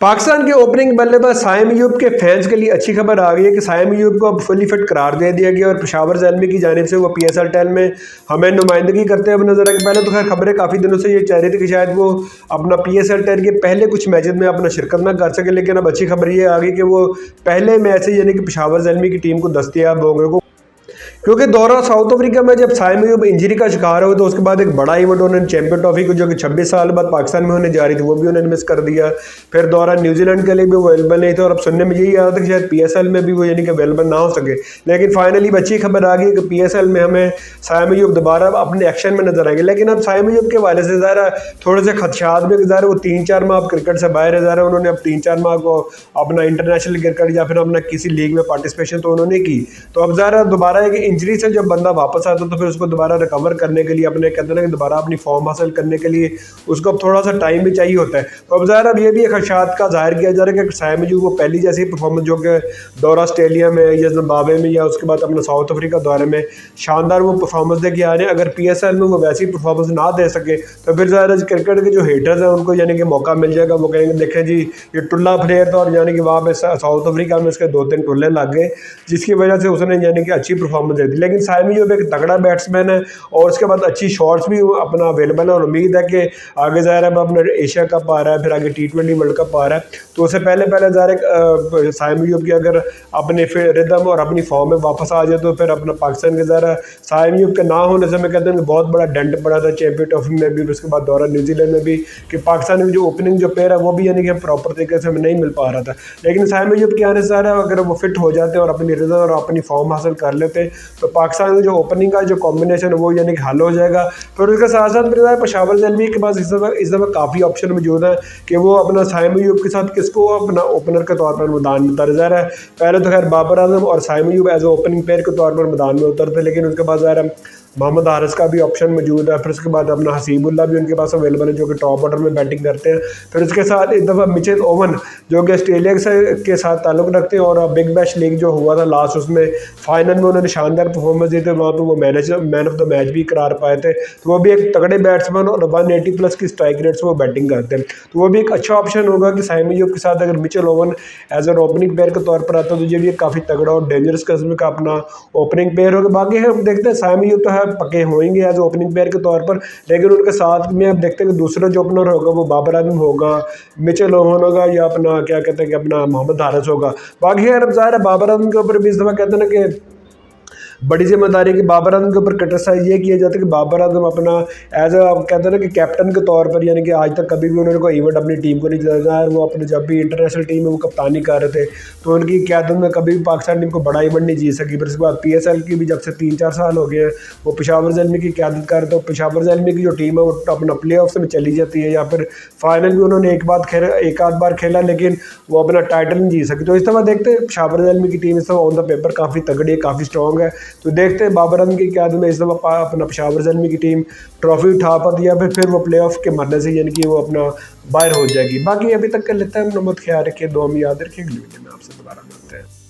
पाकिस्तान के ओपनिंग बल्लेबाज साइम अयूब के फैंस के लिए अच्छी खबर आ गई है कि साइम अयूब को अब फुली फिट करार दे दिया गया और पेशावर ज़ल्मी की जानिब से वो PSL 10 में हमें नुमाइंदगी करते हुए नजर आए। पहले तो खैर खबरें काफ़ी दिनों से ये चाह रही थी कि शायद वो अपना PSL 10 के पहले कुछ मैचेस में अपना शिरकत ना कर सके, लेकिन अब अच्छी खबर ये आ गई कि वो पहले मैच से यानी कि पेशावर ज़ल्मी की टीम को दस्तयाब होंगे। क्योंकि दौरा साउथ अफ्रीका में जब साइम अयूब इंजरी का शिकार हुआ तो उसके बाद एक बड़ा इवेंट उन्होंने चैंपियन ट्रॉफी को जो कि 26 साल बाद पाकिस्तान में होने जा रही थी वो भी उन्होंने मिस कर दिया। फिर दौरा न्यूजीलैंड के लिए भी वो अवेलेबल नहीं था और अब सुनने में यही आ रहा था कि शायद PSL में भी वो यानी कि अवेलेबल ना हो सके, लेकिन फाइनली अच्छी खबर आ गई कि PSL में हमें साइम अयूब दोबारा अपने एक्शन में नजर आएंगे। लेकिन अब साइम अयूब के हवाले से ज़रा थोड़े से खदशात भी ज़रा वो 3-4 माह अब क्रिकेट से बाहर है। ज़रा उन्होंने अब 3-4 माह को अपना इंटरनेशनल क्रिकेट या फिर अपना किसी लीग में पार्टिसिपेशन तो उन्होंने की, तो अब ज़रा दोबारा एक इंजरी से जब बंदा वापस आता तो फिर उसको दोबारा रिकवर करने के लिए अपने कहते हैं कि दोबारा अपनी फॉर्म हासिल करने के लिए उसको अब थोड़ा सा टाइम भी चाहिए होता है। तो अब ज़ाहिर अब ये भी एक खदशात का जाहिर किया जा रहा है कि साइम अयूब वो पहली जैसी परफॉर्मेंस जो कि दौरा ऑस्ट्रेलिया में या जिम्बाब्वे में या उसके बाद अपना साउथ अफ्रीका दौरे में शानदार वो परफॉर्मेंस दे के आ रहे हैं, अगर PSL में वो वैसी परफॉर्मेंस ना दे सके तो फिर ज़ाहिर क्रिकेट के जो हेटर्स हैं उनको यानी कि मौका मिल जाएगा। वो कहेंगे देखें जी ये टुल्ला प्लेयर था और यानी कि वहाँ पे साउथ अफ्रीका में उसके 2-3 टुल्ले लग गए जिसकी वजह से उसने यानी कि अच्छी परफॉर्मेंस दे दी। लेकिन साइम अयूब एक तगड़ा बैट्समैन है और उसके बाद अच्छी शॉट्स भी अपना अवेलेबल है और उम्मीद है कि आगे ज़ाहिर अब अपना एशिया कप आ रहा है, फिर आगे T20 वर्ल्ड कप आ रहा है, तो उससे पहले पहले ज़ाहिर साइम अयूब की अगर अपने रिदम और अपनी फॉर्म में वापस आ जाए तो फिर अपना पाकिस्तान के ज़रा साइम अयूब के ना होने से मैं कहते हैं कि बहुत बड़ा डेंट पड़ा था चैंपियन ट्रॉफी में भी, उसके बाद दौरा न्यूजीलैंड में भी कि पाकिस्तान में जो ओपनिंग जो प्लेयर है वो भी यानी कि प्रॉपर तरीके से हमें नहीं मिल पा रहा था। लेकिन साइम अयूब के आने से अगर वो फिट हो जाते और अपनी रिदम और अपनी फॉर्म हासिल कर लेते तो पाकिस्तान में जो ओपनिंग का जो कॉम्बिनेशन है वो यानी कि हल हो जाएगा। फिर उसके साथ साथ फिर पेशावर ज़ल्मी के पास इस दफ़ा काफ़ी ऑप्शन मौजूद है कि वो अपना साइम अयूब के साथ किसको अपना ओपनर के तौर पर मैदान में उतर है। पहले तो खैर बाबर आजम और Saim Ayub as a opening player के तौर पर मैदान में उतरते, लेकिन उसके बाद ज़ाहिर मोहम्मद हारिस का भी ऑप्शन मौजूद है। फिर उसके बाद अपना हसीबुल्ला भी उनके पास अवेलेबल है जो कि टॉप ऑर्डर में बैटिंग करते हैं। फिर उसके साथ इस दफ़ा मिचेल ओवन जो कि ऑस्ट्रेलिया के साथ ताल्लुक़ रखते हैं और बिग बैश लीग जो हुआ था लास्ट उसमें फाइनल में उन्होंने शानदार परफॉर्मेंस दी थी, वहाँ पर वो मैन ऑफ द मैच भी करार पाए थे। तो वो भी एक तगड़े बैट्समैन और 180+ की स्ट्राइक रेट से वो बैटिंग करते हैं, तो वो भी एक अच्छा ऑप्शन होगा कि साइम अयूब के साथ अगर Mitchell Owen as an opening player के तौर पर आता है तो ये भी काफ़ी तगड़ा और डेंजरस किस्म का अपना ओपनिंग प्लेयर होगा। बाकी हम देखते हैं साइम अयूब तो है पक्के होंगे एज ओपनिंग प्लेयर के तौर पर, लेकिन उनके साथ में अब देखते हैं कि दूसरा जो ओपनर होगा वो बाबर आजम होगा, मिचेल ओवन होगा या अपना क्या कहते हैं कि अपना मोहम्मद हारिस होगा। बाकी अब ज़ाहिर है बाबर आजम के ऊपर भी इस दफ़ा कहते हैं ना कि बड़ी जिम्मेदारी कि बाबर आजम के ऊपर क्रिटिसाइज ये किया जाता है कि बाबर आजम अपना एज ए कहते हैं ना कि कैप्टन के तौर पर यानी कि आज तक कभी भी उन्होंने कोई इवेंट अपनी टीम को नहीं जिताया है। वो अपने जब भी इंटरनेशनल टीम में वो कप्तानी कर रहे थे तो उनकी क़यादत में कभी भी पाकिस्तान टीम को बड़ा इवेंट नहीं जीत सकी। फिर उसके बाद PSL की भी जब से 3-4 साल हो गए हैं वो पेशावर ज़ल्मी की क़यादत कर रहे, तो पेशावर ज़ल्मी की जो टीम है वो अपना प्ले ऑफ्स में चली जाती है या फिर फाइनल भी उन्होंने एक आध बार खेला लेकिन वो अपना टाइटल नहीं जीत सकी। तो इस दफ़ा देखते हैं पेशावर ज़ल्मी की टीम इस दफ़ा ऑन द पेपर काफ़ी तगड़ी है, काफ़ी स्ट्रॉन्ग है, तो देखते हैं बाबर आजम की क़यादत में इस दफ़ा अपना पेशावर ज़ल्मी की टीम ट्रॉफी उठा पाती है फिर वो प्ले ऑफ के मरने से यानी कि वो अपना बाहर हो जाएगी। बाकी अभी तक कर लेते हैं, नमत ख्याल रखिए, दुआ में याद रखिए, अगली वीडियो में आपसे दोबारा मिलते हैं।